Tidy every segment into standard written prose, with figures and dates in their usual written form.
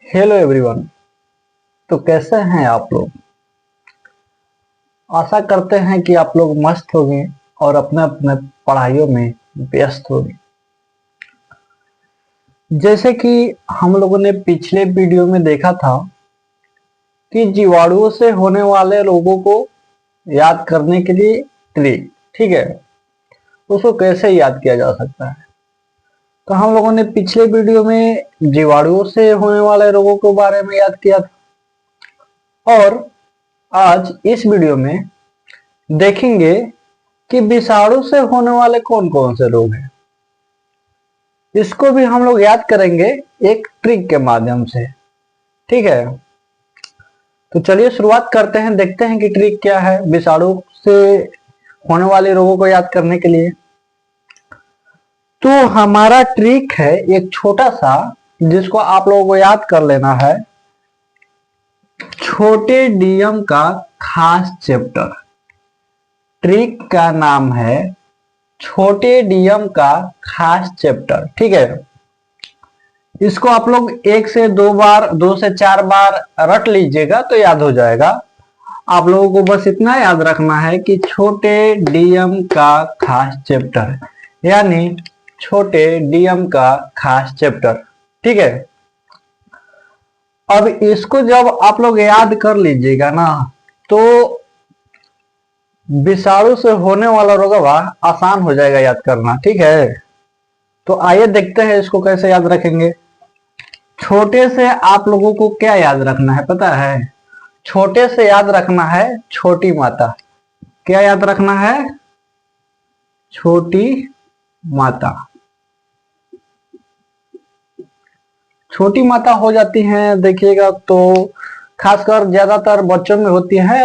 Hello everyone. तो कैसे हैं आप लोग। आशा करते हैं कि आप लोग मस्त होंगे और अपने अपने पढ़ाइयों में व्यस्त होंगे। जैसे कि हम लोगों ने पिछले वीडियो में देखा था कि जीवाणुओं से होने वाले रोगों को याद करने के लिए ट्रिक, ठीक है, उसको कैसे याद किया जा सकता है। तो हम लोगों ने पिछले वीडियो में जीवाणुओं से होने वाले रोगों के बारे में याद किया था और आज इस वीडियो में देखेंगे कि विषाणु से होने वाले कौन कौन से रोग हैं। इसको भी हम लोग याद करेंगे एक ट्रिक के माध्यम से, ठीक है। तो चलिए शुरुआत करते हैं, देखते हैं कि ट्रिक क्या है विषाणु से होने वाले रोगों को याद करने के लिए। तो हमारा ट्रिक है एक छोटा सा, जिसको आप लोगों को याद कर लेना है। छोटे डीएम का खास चैप्टर। ट्रिक का नाम है छोटे डीएम का खास चैप्टर, ठीक है। इसको आप लोग 1 से 2 बार, 2 से 4 बार रट लीजिएगा तो याद हो जाएगा। आप लोगों को बस इतना याद रखना है कि छोटे डीएम का खास चैप्टर, यानी छोटे डीएम का खास चैप्टर, ठीक है। अब इसको जब आप लोग याद कर लीजिएगा ना, तो विषाणु से होने वाला रोगवा आसान हो जाएगा याद करना, ठीक है। तो आइए देखते हैं इसको कैसे याद रखेंगे। छोटे से आप लोगों को क्या याद रखना है पता है? छोटे से याद रखना है छोटी माता। क्या याद रखना है? छोटी माता। छोटी माता हो जाती हैं, देखिएगा तो खासकर ज्यादातर बच्चों में होती है,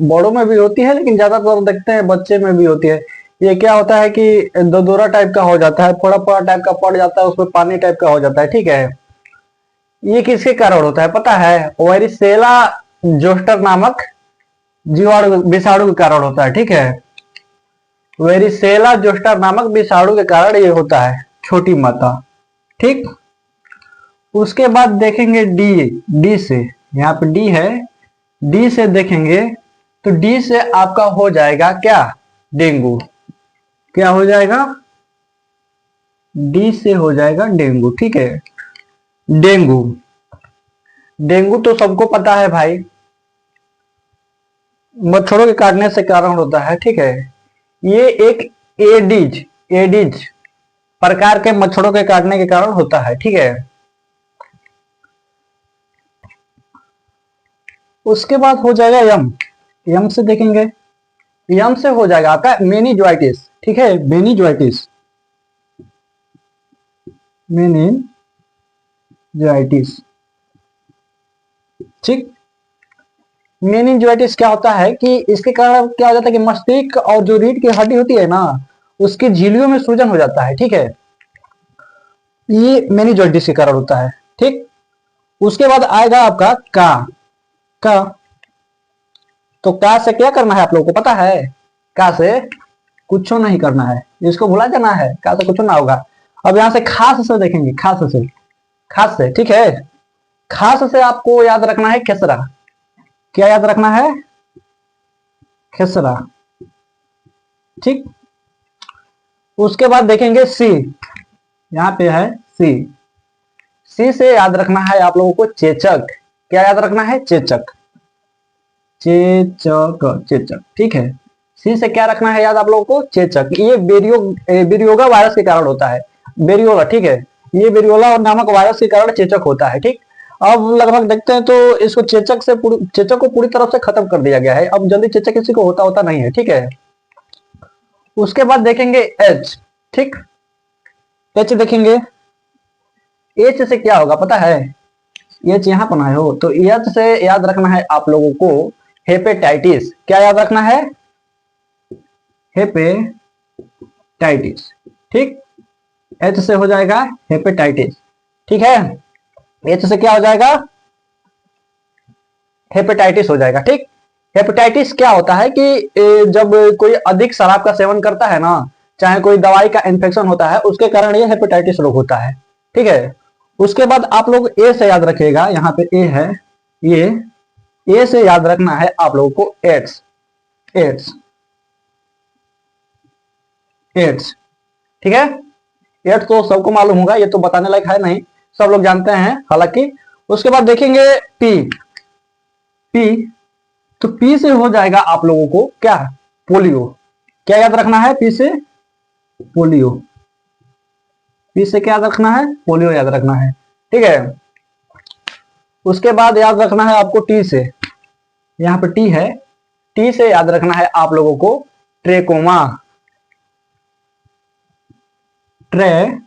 बड़ों में भी होती है, लेकिन ज्यादातर देखते हैं बच्चे में भी होती है। ये क्या होता है कि दोदोरा टाइप का हो जाता है, फोड़ा फोड़ा टाइप का पड़ जाता है, उसमें पानी टाइप का हो जाता है, ठीक है। ये किसके कारण होता है पता है? वेरिसेला जोस्टर नामक जीवाणु विषाणु के कारण होता है, ठीक है। वेरिसेला जोस्टर नामक विषाणु के कारण ये होता है, छोटी माता, ठीक। उसके बाद देखेंगे डी से, यहाँ पे डी है, डी से देखेंगे तो डी से आपका हो जाएगा क्या? डेंगू। क्या हो जाएगा? डी से हो जाएगा डेंगू, ठीक है। डेंगू, डेंगू तो सबको पता है भाई, मच्छरों के काटने से कारण होता है, ठीक है। ये एक एडिज एडिज प्रकार के मच्छरों के काटने के कारण होता है, ठीक है। उसके बाद हो जाएगा यम। यम से देखेंगे, यम से हो जाएगा आपका मेनिंजाइटिस, ठीक है। मेनिंजाइटिस, मेनिंजाइटिस, ठीक। मेनिंजाइटिस क्या होता है कि इसके कारण क्या हो जाता है कि मस्तिष्क और जो रीढ़ की हड्डी होती है ना, उसकी झिल्लियों में सूजन हो जाता है, ठीक है। ये मेनिंजाइटिस के कारण होता है, ठीक। उसके बाद आएगा आपका का। तो का से क्या करना है आप लोगों को पता है? का से कुछ नहीं करना है, इसको भुला जाना है, का से कुछ ना होगा। अब यहां से खास से देखेंगे, खास से, ठीक है। खास से आपको याद रखना है खेसरा। क्या याद रखना है? खेसरा, ठीक। उसके बाद देखेंगे सी, यहां पे है सी। सी से याद रखना है आप लोगों को चेचक। क्या याद रखना है? चेचक, चेचक, ठीक है। सी से क्या रखना है याद आप लोगों को? चेचक। ये बेरियोगा वायरस के कारण होता है, बेरियोला, ठीक है। ये बेरियोला नामक वायरस के कारण चेचक होता है, ठीक। अब लगभग देखते हैं तो इसको चेचक को पूरी तरफ से खत्म कर दिया गया है, अब जल्दी चेचक किसी को होता नहीं है, ठीक है। उसके बाद देखेंगे एच, ठीक। एच देखेंगे, एच से क्या होगा पता है? एच यहां बनाए हो तो एच से याद रखना है आप लोगों को हेपेटाइटिस। क्या याद रखना है? हेपेटाइटिस, ठीक। एच से हो जाएगा हेपेटाइटिस, ठीक है। एच से क्या हो जाएगा? हेपेटाइटिस हो जाएगा, ठीक। हेपेटाइटिस क्या होता है कि जब कोई अधिक शराब का सेवन करता है ना, चाहे कोई दवाई का इन्फेक्शन होता है, उसके कारण ये हेपेटाइटिस रोग होता है, ठीक है। उसके बाद आप लोग ए से याद रखिएगा, यहाँ पे ए है, ये ए से याद रखना है आप लोगों को एड्स। एड्स एड्स ठीक है, एड्स तो सबको मालूम होगा, ये तो बताने लायक है नहीं, सब लोग जानते हैं हालांकि। उसके बाद देखेंगे पी। पी तो पी से हो जाएगा आप लोगों को क्या, पोलियो। क्या याद रखना है पी से, पोलियो। पी से क्या याद रखना है, पोलियो याद रखना है, ठीक है। उसके बाद याद रखना है आपको टी से, यहाँ पे टी है, टी से याद रखना है आप लोगों को ट्रेकोमा। ट्रेकोमा,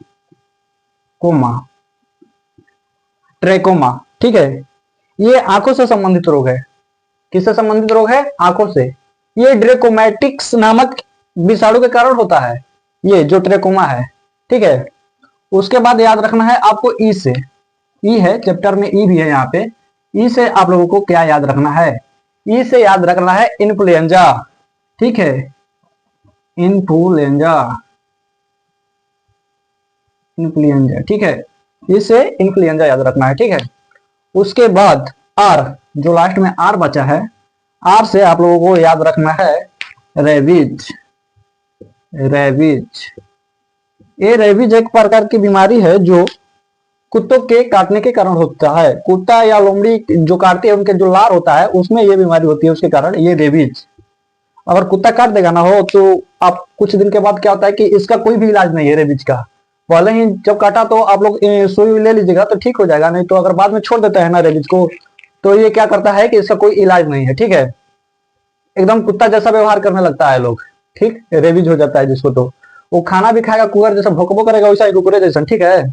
ट्रेकोमा ठीक है। ये आंखों से संबंधित रोग है। किससे संबंधित रोग है, आंखों से। ये ड्रेकोमैटिक्स नामक विषाणु के कारण होता है, ये जो ट्रेकोमा है, ठीक है। उसके बाद याद रखना है आपको ई से, ई है चैप्टर में, ई भी है यहाँ पे। ई से आप लोगों को क्या याद रखना है, ई से याद रखना है इन्फ्लुएंजा, ठीक है, इन्फ्लुएंजा, इन्फ्लुएंजा ठीक है, इसे इन्फ्लुएंजा याद रखना है, ठीक है। उसके बाद आर, जो लास्ट में आर बचा है, आर से आप लोगों को याद रखना है रेबीज। रेबीज, ये रेबीज एक प्रकार की बीमारी है जो कुत्तों के काटने के कारण होता है। कुत्ता या लोमड़ी जो काटती है, उनके जो लार होता है उसमें ये बीमारी होती है, उसके कारण ये रेबीज। अगर कुत्ता काट देगा ना हो तो आप कुछ दिन के बाद क्या होता है कि इसका कोई भी इलाज नहीं है रेबीज का। पहले ही जब काटा तो आप लोग सुई ले लीजिएगा तो ठीक हो जाएगा, नहीं तो अगर बाद में छोड़ देता है ना रेबीज को, तो ये क्या करता है कि इसका कोई इलाज नहीं है, ठीक है। एकदम कुत्ता जैसा व्यवहार करने लगता है लोग, ठीक, रेबीज हो जाता है जिसको, तो वो खाना भी खाएगा कुकर जैसा, भोकबो करेगा वैसा ही कुकुरे जैसा, ठीक है।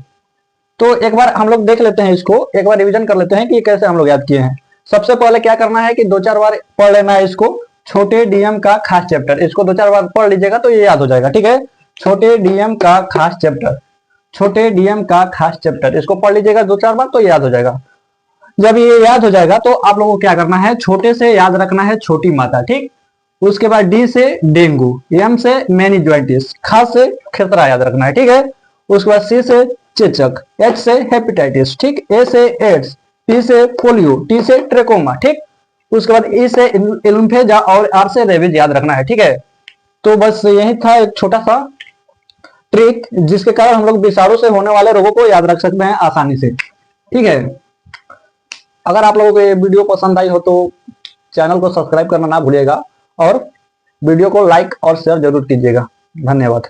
तो एक बार हम लोग देख लेते हैं इसको, एक बार रिवीजन कर लेते हैं कि ये कैसे हम लोग याद किए हैं। सबसे पहले क्या करना है कि 2-4 बार पढ़ लेना है इसको, छोटे डीएम का खास चैप्टर। इसको 2-4 बार पढ़ लीजिएगा तो ये याद हो जाएगा, ठीक है। छोटे डीएम का खास चैप्टर, छोटे डीएम का खास चैप्टर, इसको पढ़ लीजिएगा 2-4 बार तो याद हो जाएगा। जब ये याद हो जाएगा तो आप लोगों को क्या करना है, छोटे से याद रखना है छोटी माता, ठीक। उसके बाद डी से डेंगू, एम से मेनिंजाइटिस, ख से खतरा याद रखना है, ठीक है। उसके बाद सी से चेचक, एच से हेपेटाइटिस, ठीक, ए से एड्स, पी से पोलियो, टी से ट्रेकोमा, ठीक। उसके बाद ई से इन्फ्लुएंजा और आर से रेबीज याद रखना है, ठीक है। तो बस यही था एक छोटा सा ट्रिक जिसके कारण हम लोग विषाणु से होने वाले रोगों को याद रख सकते हैं आसानी से, ठीक है। अगर आप लोगों को ये वीडियो पसंद आई हो तो चैनल को सब्सक्राइब करना ना भूलिएगा और वीडियो को लाइक और शेयर जरूर कीजिएगा। धन्यवाद।